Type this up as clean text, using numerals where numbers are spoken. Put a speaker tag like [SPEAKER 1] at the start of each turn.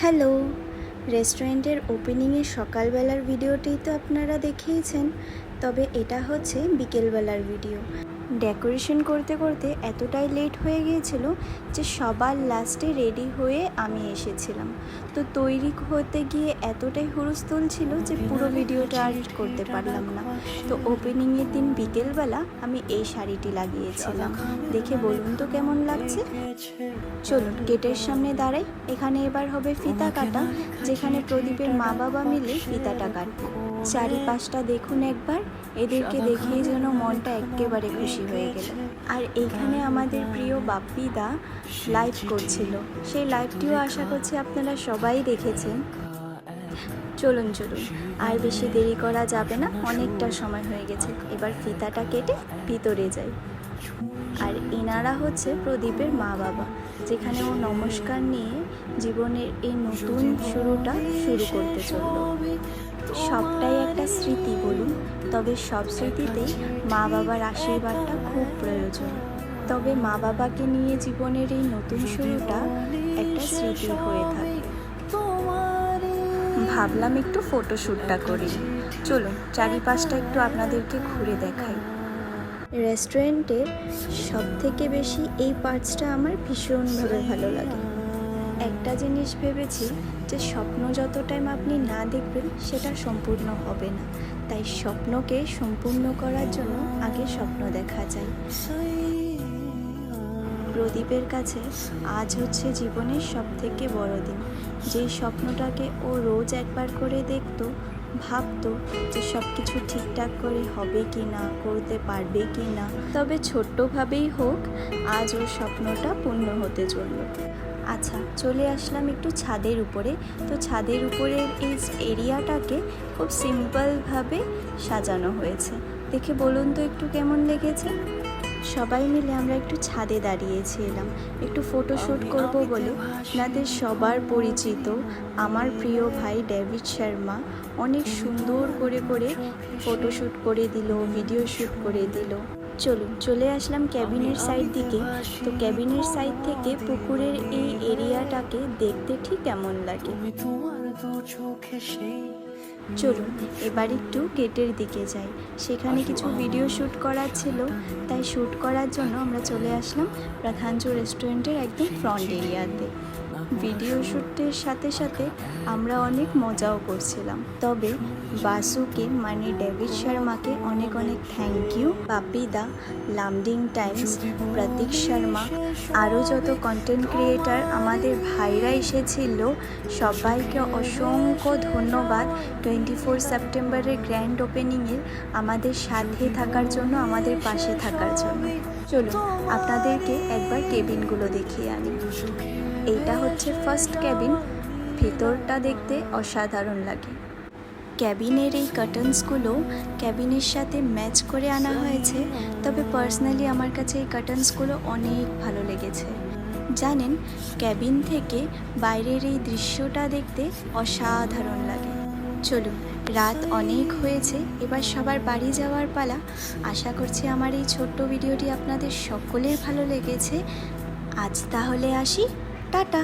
[SPEAKER 1] Hello, রেস্টুরেন্টের ওপেনিংয়ের সকালবেলার ভিডিওটি তো আপনারা দেখেইছেন, তবে এটা হচ্ছে বিকেলবেলার ভিডিও। ডেকোরেশন করতে করতে এতটাই লেট হয়ে গিয়েছিল যে সবার লাস্টে রেডি হয়ে আমি এসেছিলাম। তো তৈরি হতে গিয়ে এতটাই হুড়স্থুল ছিল যে পুরো ভিডিওটা আর করতে পারলাম না। তো ওপেনিংয়ের দিন বিকেলবেলা আমি এই শাড়িটি লাগিয়েছিলাম, দেখে বলুন তো কেমন লাগছে। চলুন গেটের সামনে দাঁড়াই। এখানে এবার হবে ফিতা কাটা, যেখানে প্রদীপের মা বাবা মিলে ফিতাটা কাটবে। চারিপাশটা দেখুন একবার, এদেরকে দেখেই যেন মনটা একেবারে খুশি হয়ে গেল। আর এইখানে আমাদের প্রিয় বাপ্পিদা লাইভ করছিল, সেই লাইভটিও আশা করছি আপনারা সবাই দেখেছেন। চলুন আর বেশি দেরি করা যাবে না, অনেকটা সময় হয়ে গেছে। এবার ফিতাটা কেটে ভিতরে যাই। আর এনারা হচ্ছে প্রদীপের মা বাবা, যেখানে ও নমস্কার নিয়ে জীবনের এই নতুন শুরুটা শুরু করতে চলল। সবটাই একটা স্মৃতি বলুন, তবে সব স্মৃতিতেই মা বাবার আশীর্বাদটা খুব প্রয়োজন। তবে মা বাবাকে নিয়ে জীবনের এই নতুন শুরুটা একটা স্মৃতি হয়ে থাকে। ভাবলাম একটু ফটোশ্যুটটা করি। চলুন চারিপাশটা একটু আপনাদেরকে ঘুরে দেখাই। রেস্টুরেন্টের সবথেকে বেশি এই পার্টসটা আমার ভীষণভাবে ভালো লাগে। একটা জিনিস ভেবেছি যে স্বপ্ন যত টাইম আপনি না দেখবেন সেটা সম্পূর্ণ হবে না, তাই স্বপ্নকে সম্পূর্ণ করার জন্য আগে স্বপ্ন দেখা যায়। প্রদীপের কাছে আজ হচ্ছে জীবনের সবথেকে বড় দিন। যেই স্বপ্নটাকে ও রোজ একবার করে দেখতো, ভাবতো যে সব কিছু ঠিকঠাক করে হবে কি না, করতে পারবে কি না, তবে ছোট্টভাবেই হোক আজ ওর স্বপ্নটা পূর্ণ হতে চলল। আচ্ছা, চলে আসলাম একটু ছাদের উপরে। তো ছাদের উপরের এই এরিয়াটাকে খুব সিম্পলভাবে সাজানো হয়েছে, দেখে বলুন তো একটু কেমন লেগেছে। সবাই মিলে আমরা একটু ছাদে দাঁড়িয়েছিলাম, একটু ফটোশ্যুট করব বলে। আপনাদের সবার পরিচিত আমার প্রিয় ভাই ডেভিড শর্মা অনেক সুন্দর করে ফটোশ্যুট করে দিল, ভিডিও শ্যুট করে দিল। চলুন চলে আসলাম ক্যাবিনের সাইড দিকে। তো ক্যাবিনের সাইড থেকে পুকুরের এই এরিয়াটাকে দেখতে ঠিক কেমন লাগে। চলুন এবার একটু গেটের দিকে যাই, সেখানে কিছু ভিডিও শ্যুট করার ছিল, তাই শ্যুট করার জন্য আমরা চলে আসলাম প্রাধানচু রেস্টুরেন্টের একদম ফ্রন্ট এরিয়াতে। ভিডিও শ্যুটের সাথে সাথে আমরা অনেক মজাও করছিলাম। তবে বাসুকে মানে ডেভিড শর্মাকে অনেক থ্যাংক ইউ। বাপিদা, লামডিং টাইমস, প্রতীক শর্মা, আরও যত কন্টেন্ট ক্রিয়েটার আমাদের ভাইরা এসেছিল, সবাইকে অসংখ্য ধন্যবাদ 24 সেপ্টেম্বরের গ্র্যান্ড ওপেনিংয়ের আমাদের সাথে থাকার জন্য, আমাদের পাশে থাকার জন্য। চলুন আপনাদেরকে একবার কেবিনগুলো দেখিয়ে আনি। এইটা হচ্ছে ফার্স্ট ক্যাবিন, ভেতরটা দেখতে অসাধারণ লাগে। ক্যাবিনের এই কার্টেন্সগুলো ক্যাবিনের সাথে ম্যাচ করে আনা হয়েছে, তবে পার্সোনালি আমার কাছে এই কার্টেন্সগুলো অনেক ভালো লেগেছে। জানেন, ক্যাবিন থেকে বাইরের এই দৃশ্যটা দেখতে অসাধারণ লাগে। চলুন, রাত অনেক হয়েছে, এবার সবার বাড়ি যাওয়ার পালা। আশা করছি আমার এই ছোট্ট ভিডিওটি আপনাদের সকলের ভালো লেগেছে। আজ তাহলে আসি, টাটা।